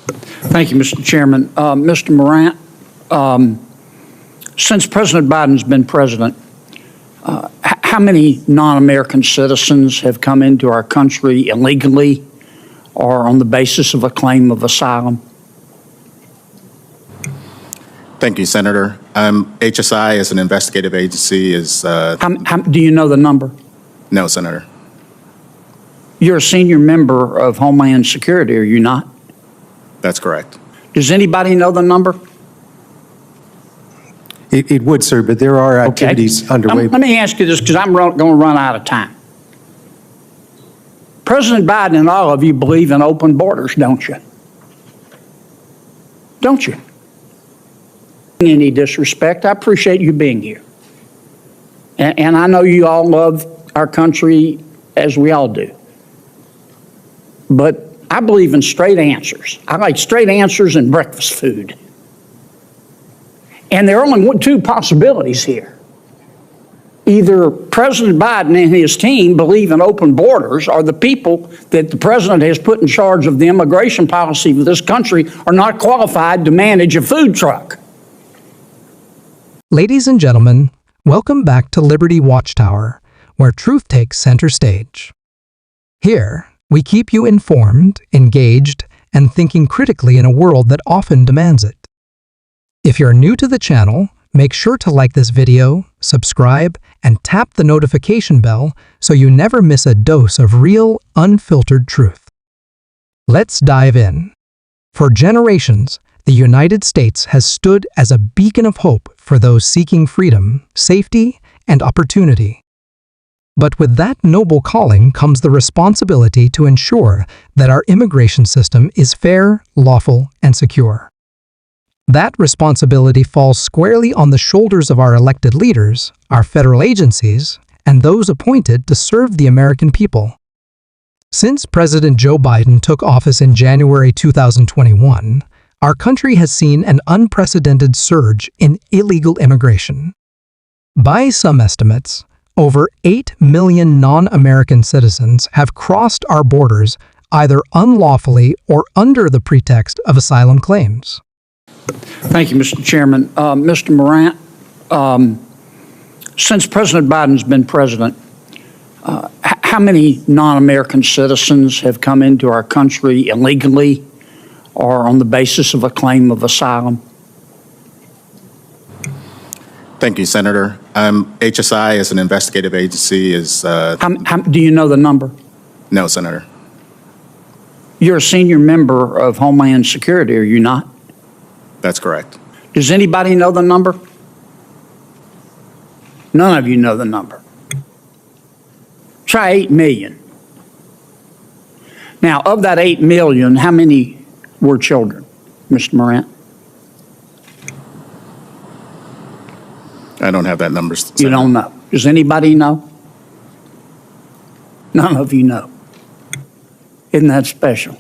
Thank you, Mr. Chairman. Mr. Morant, since President Biden's been president, how many non-American citizens have come into our country illegally or on the basis of a claim of asylum? Thank you, Senator. HSI, as an investigative agency, is... Do you know the number? No, Senator. You're a senior member of Homeland Security, are you not? That's correct. Does anybody know the number? It would, sir, but there are activities underway. Let me ask you this, because I'm going to run out of time. President Biden and all of you believe in open borders, don't you? Don't you? Any disrespect, I appreciate you being here. And I know you all love our country as we all do. But I believe in straight answers. I like straight answers and breakfast food. And there are only two possibilities here. Either President Biden and his team believe in open borders, or the people that the president has put in charge of the immigration policy of this country are not qualified to manage a food truck. Ladies and gentlemen, welcome back to Liberty Watchtower, where truth takes center stage. Here, we keep you informed, engaged, and thinking critically in a world that often demands it. If you're new to the channel, make sure to like this video, subscribe, and tap the notification bell so you never miss a dose of real, unfiltered truth. Let's dive in. For generations, the United States has stood as a beacon of hope for those seeking freedom, safety, and opportunity. But with that noble calling comes the responsibility to ensure that our immigration system is fair, lawful, and secure. That responsibility falls squarely on the shoulders of our elected leaders, our federal agencies, and those appointed to serve the American people. Since President Joe Biden took office in January 2021, our country has seen an unprecedented surge in illegal immigration. By some estimates, over 8 million non-American citizens have crossed our borders either unlawfully or under the pretext of asylum claims. Thank you, Mr. Chairman. Mr. Morant, since President Biden's been president, how many non-American citizens have come into our country illegally or on the basis of a claim of asylum? Thank you, Senator. HSI, as an investigative agency, is... Do you know the number? No, Senator. You're a senior member of Homeland Security, are you not? That's correct. Does anybody know the number? None of you know the number. Try 8 million. Now, of that 8 million, how many were children, Mr. Morant? I don't have that number, Senator. You don't know. Does anybody know? None of you know. Isn't that special?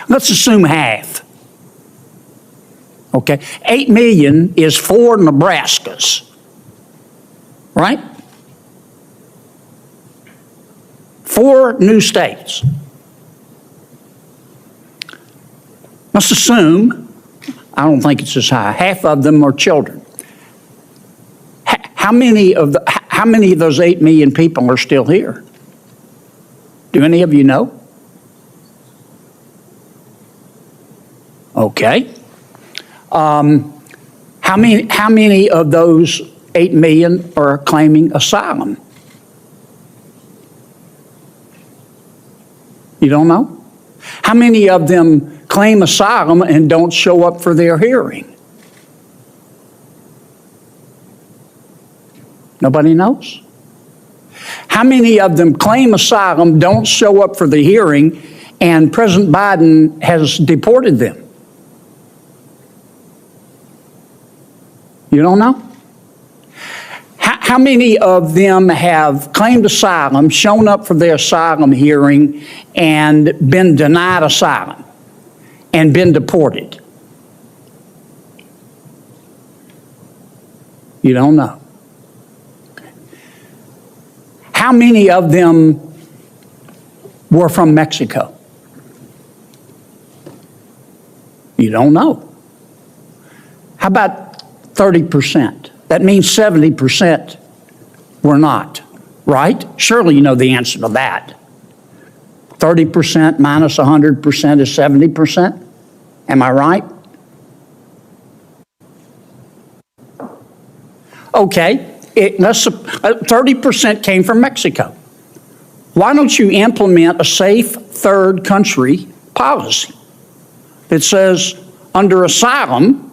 Let's assume half. Okay, 8 million is 4 Nebraskas, right? 4 new states. Let's assume, I don't think it's as high, half of them are children. How many of those 8 million people are still here? Do any of you know? Okay. How many of those 8 million are claiming asylum? You don't know? How many of them claim asylum and don't show up for their hearing? Nobody knows? How many of them claim asylum, don't show up for the hearing, and President Biden has deported them? You don't know? How many of them have claimed asylum, shown up for their asylum hearing, and been denied asylum and been deported? You don't know. How many of them were from Mexico? You don't know. How about 30%? That means 70% were not, right? Surely you know the answer to that. 30% minus 100% is 70%. Am I right? Okay, 30% came from Mexico. Why don't you implement a safe third country policy that says under asylum,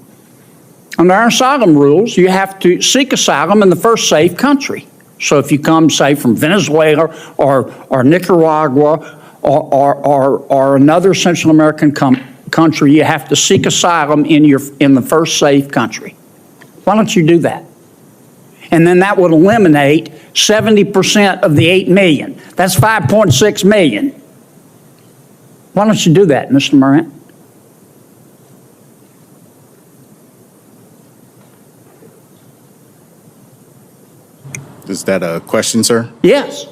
under our asylum rules, you have to seek asylum in the first safe country. So if you come, say, from Venezuela or Nicaragua or another Central American country, you have to seek asylum in the first safe country. Why don't you do that? And then that would eliminate 70% of the 8 million. That's 5.6 million. Why don't you do that, Mr. Morant? Is that a question, sir? Yes.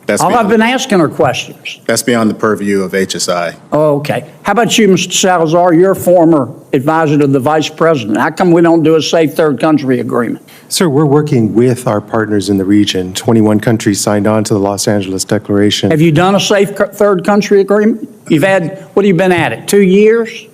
That's All I've beyond, been asking are questions. that's beyond the purview of HSI. Oh, okay. How about you, Mr. Salazar? You're a former advisor to the vice president. How come we don't do a safe third country agreement? Sir, we're working with our partners in the region. 21 countries signed on to the Los Angeles Declaration. Have you done a safe third country agreement? You've had, what have you been at it, 2 years?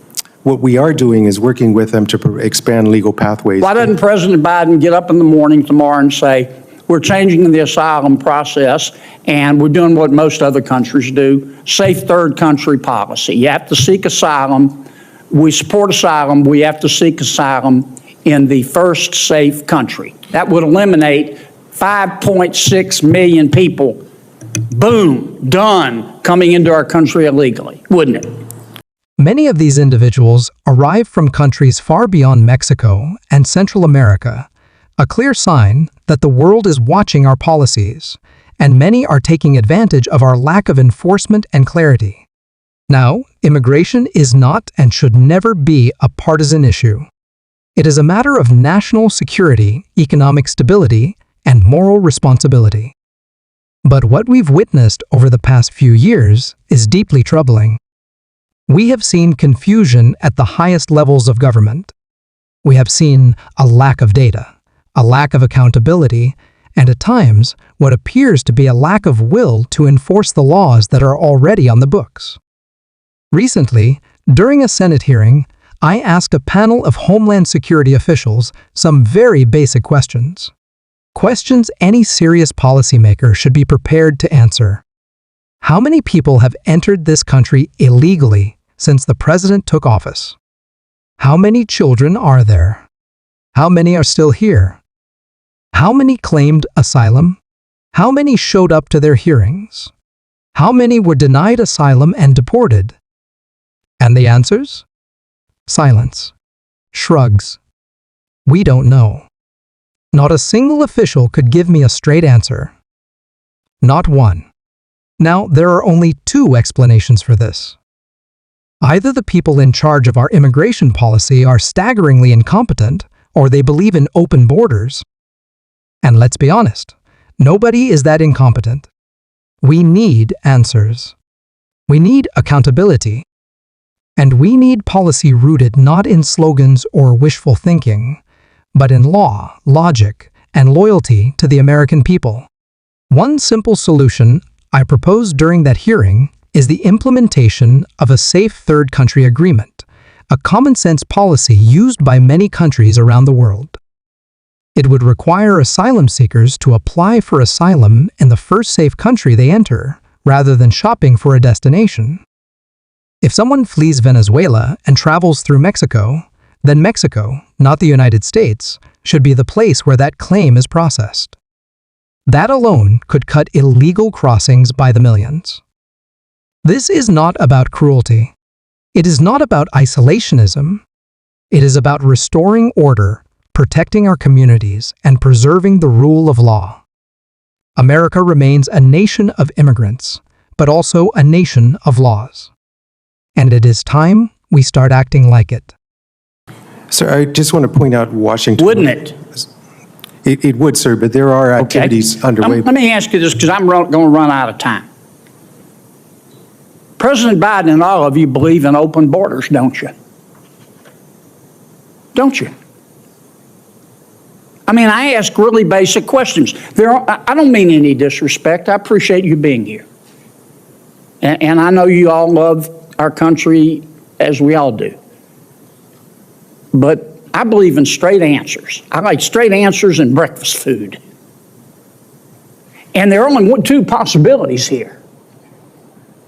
What we are doing is working with them to expand legal pathways. Why doesn't President Biden get up in the morning tomorrow and say, we're changing the asylum process and we're doing what most other countries do, safe third country policy. You have to seek asylum. We support asylum. We have to seek asylum in the first safe country. That would eliminate 5.6 million people, boom, done, coming into our country illegally, wouldn't it? Many of these individuals arrive from countries far beyond Mexico and Central America, a clear sign that the world is watching our policies, and many are taking advantage of our lack of enforcement and clarity. Now, immigration is not and should never be a partisan issue. It is a matter of national security, economic stability, and moral responsibility. But what we've witnessed over the past few years is deeply troubling. We have seen confusion at the highest levels of government. We have seen a lack of data, a lack of accountability, and at times, what appears to be a lack of will to enforce the laws that are already on the books. Recently, during a Senate hearing, I asked a panel of Homeland Security officials some very basic questions. Questions any serious policymaker should be prepared to answer. How many people have entered this country illegally since the president took office? How many children are there? How many are still here? How many claimed asylum? How many showed up to their hearings? How many were denied asylum and deported? And the answers? Silence. Shrugs. We don't know. Not a single official could give me a straight answer. Not one. Now, there are only two explanations for this. Either the people in charge of our immigration policy are staggeringly incompetent, or they believe in open borders. And let's be honest, nobody is that incompetent. We need answers. We need accountability. And we need policy rooted not in slogans or wishful thinking, but in law, logic, and loyalty to the American people. One simple solution I proposed during that hearing is the implementation of a safe third country agreement, a common-sense policy used by many countries around the world. It would require asylum seekers to apply for asylum in the first safe country they enter, rather than shopping for a destination. If someone flees Venezuela and travels through Mexico, then Mexico, not the United States, should be the place where that claim is processed. That alone could cut illegal crossings by the millions. This is not about cruelty. It is not about isolationism. It is about restoring order, protecting our communities, and preserving the rule of law. America remains a nation of immigrants, but also a nation of laws. And it is time we start acting like it. Sir, I just want to point out Washington. Wouldn't it? It would, sir, but there are activities underway. Let me ask you this, because I'm going to run out of time. President Biden and all of you believe in open borders, don't you? Don't you? I mean, I ask really basic questions. I don't mean any disrespect. I appreciate you being here. And I know you all love our country as we all do. But I believe in straight answers. I like straight answers and breakfast food. And there are only two possibilities here.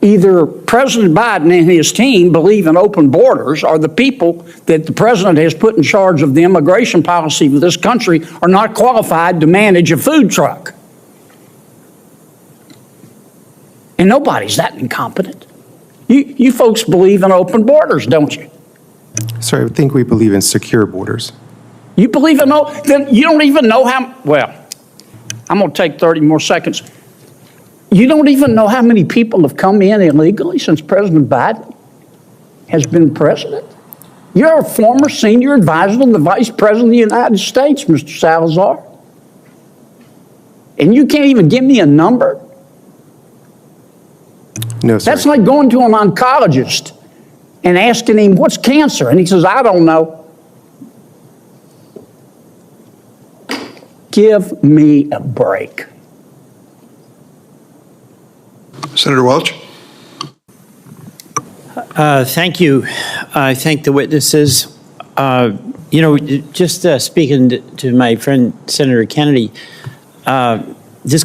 Either President Biden and his team believe in open borders, or the people that the president has put in charge of the immigration policy of this country are not qualified to manage a food truck. And nobody's that incompetent. You folks believe in open borders, don't you? Sir, I think we believe in secure borders. You believe in then you don't even know how, well, I'm going to take 30 more seconds. You don't even know how many people have come in illegally since President Biden has been president? You're a former senior advisor to the Vice President of the United States, Mr. Salazar. And you can't even give me a number? No, sir. That's like going to an oncologist and asking him, what's cancer? And he says, I don't know. Give me a break. Senator Welch? Thank you. I thank the witnesses. Just speaking to my friend, Senator Kennedy, this